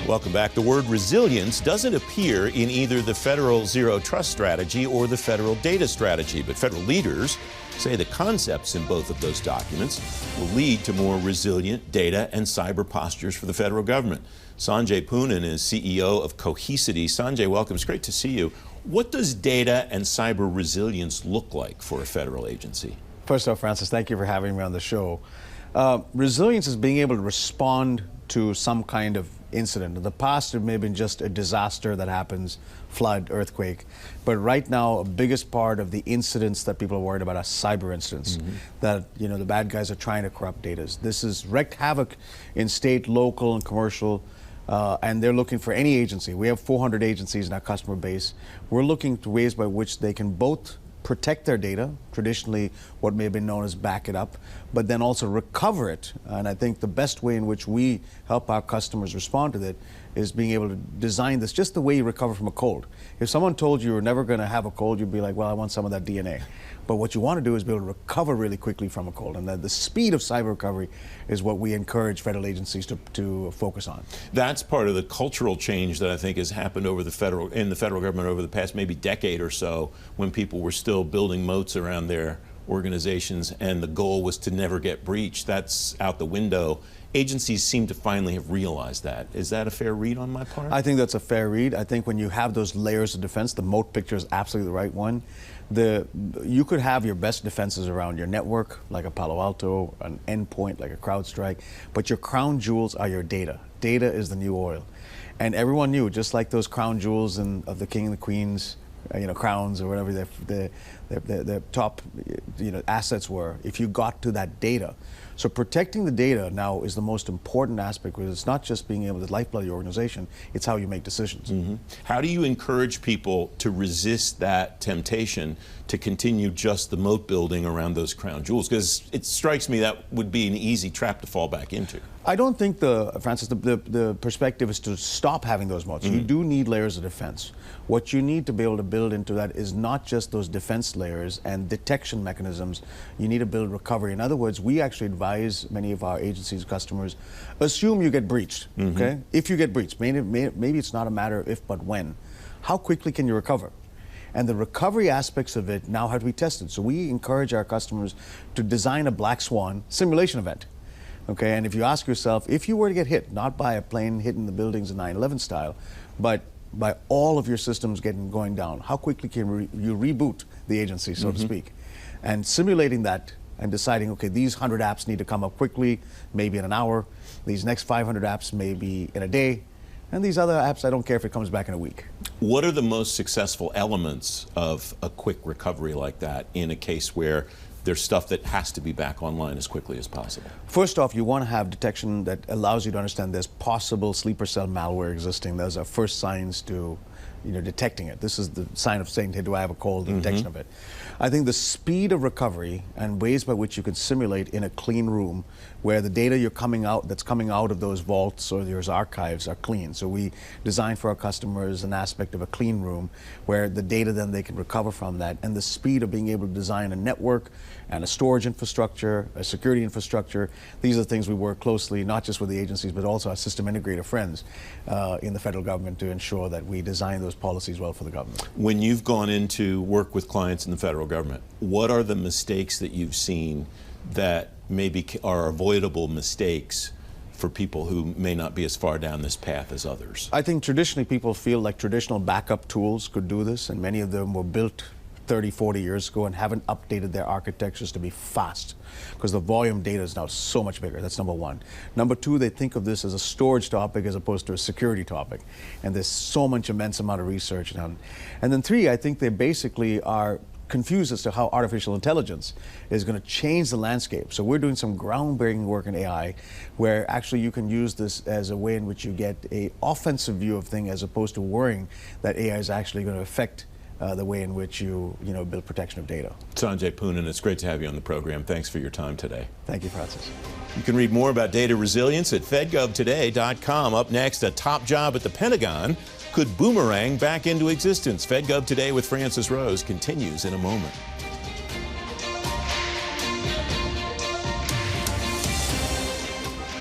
Welcome back. The word resilience doesn't appear in either the federal zero trust strategy or the federal data strategy, but federal leaders say the concepts in both of those documents will lead to more resilient data and cyber postures for the federal government. Sanjay Poonen is CEO of Cohesity. Sanjay, welcome. It's great to see you. What does data and cyber resilience look like for a federal agency? First off, Francis, thank you for having me on the show. Resilience is being able to respond to some kind of incident. In the past, it may have been just a disaster that happens, flood, earthquake. But right now, a biggest part of the incidents that people are worried about are cyber incidents. That, you know, the bad guys are trying to corrupt data. This has wreaked havoc in state, local, and commercial. And they're looking for any agency. We have 400 agencies in our customer base. We're looking to ways by which they can both protect their data, traditionally what may have been known as back it up, but then also recover it. And I think the best way in which we help our customers respond to that is being able to design this just the way you recover from a cold. If someone told you were never going to have a cold, you'd be like, well, I want some of that DNA. But what you want to do is be able to recover really quickly from a cold. And the speed of cyber recovery is what we encourage federal agencies to focus on. That's part of the cultural change that I think has happened in the federal government over the past maybe decade or so, when people were still building moats around their organizations and the goal was to never get breached. That's out the window. Agencies seem to finally have realized that. Is that a fair read on my part? I think that's a fair read. I think when you have those layers of defense, the moat picture is absolutely the right one. You could have your best defenses around your network, like a Palo Alto, an endpoint, like a CrowdStrike, but your crown jewels are your data. Data is the new oil. And everyone knew, just like those crown jewels of the king and the queen's crowns or whatever their top assets were, if you got to that data. So protecting the data now is the most important aspect, because it's not just being able to lifeblood your organization, it's how you make decisions. How do you encourage people to resist that temptation to continue just the moat building around those crown jewels? Because it strikes me that would be an easy trap to fall back into. I don't think, Francis, the perspective is to stop having those moats. You do need layers of defense. What you need to be able to build into that is not just those defense layers and detection mechanisms. You need to build recovery. In other words, we actually advise many of our agencies' customers, assume you get breached, okay? If you get breached, maybe it's not a matter of if, but when. How quickly can you recover? And the recovery aspects of it now have to be tested. So we encourage our customers to design a black swan simulation event. Okay, and if you ask yourself, if you were to get hit, not by a plane hitting the buildings in 9/11 style, but by all of your systems going down, how quickly can you reboot the agency, so to speak? And simulating that and deciding, okay, these 100 apps need to come up quickly, maybe in an hour. These next 500 apps maybe in a day. And these other apps, I don't care if it comes back in a week. What are the most successful elements of a quick recovery like that in a case where there's stuff that has to be back online as quickly as possible? First off, you want to have detection that allows you to understand there's possible sleeper cell malware existing. Those are first signs to detecting it. This is the sign of saying, hey, do I have a cold? The detection of it. I think the speed of recovery and ways by which you can simulate in a clean room where the data that's coming out of those vaults or those archives are clean. So we design for our customers an aspect of a clean room where the data then they can recover from that, and the speed of being able to design a network and a storage infrastructure, a security infrastructure. These are things we work closely, not just with the agencies, but also our system integrator friends in the federal government to ensure that we design those policies well for the government. When you've gone into work with clients in the federal government, what are the mistakes that you've seen that maybe are avoidable mistakes for people who may not be as far down this path as others? I think traditionally people feel like traditional backup tools could do this, and many of them were built 30, 40 years ago and haven't updated their architectures to be fast, because the volume data is now so much bigger. That's number one. Number two, they think of this as a storage topic as opposed to a security topic. And there's so much immense amount of research done. And then three, I think they basically are confused as to how artificial intelligence is going to change the landscape. So we're doing some groundbreaking work in AI where actually you can use this as a way in which you get an offensive view of things as opposed to worrying that AI is actually going to affect the way in which you build protection of data. Sanjay Poonen, it's great to have you on the program. Thanks for your time today. Thank you, Francis. You can read more about data resilience at fedgovtoday.com. Up next, a top job at the Pentagon could boomerang back into existence. FedGov Today with Francis Rose continues in a moment.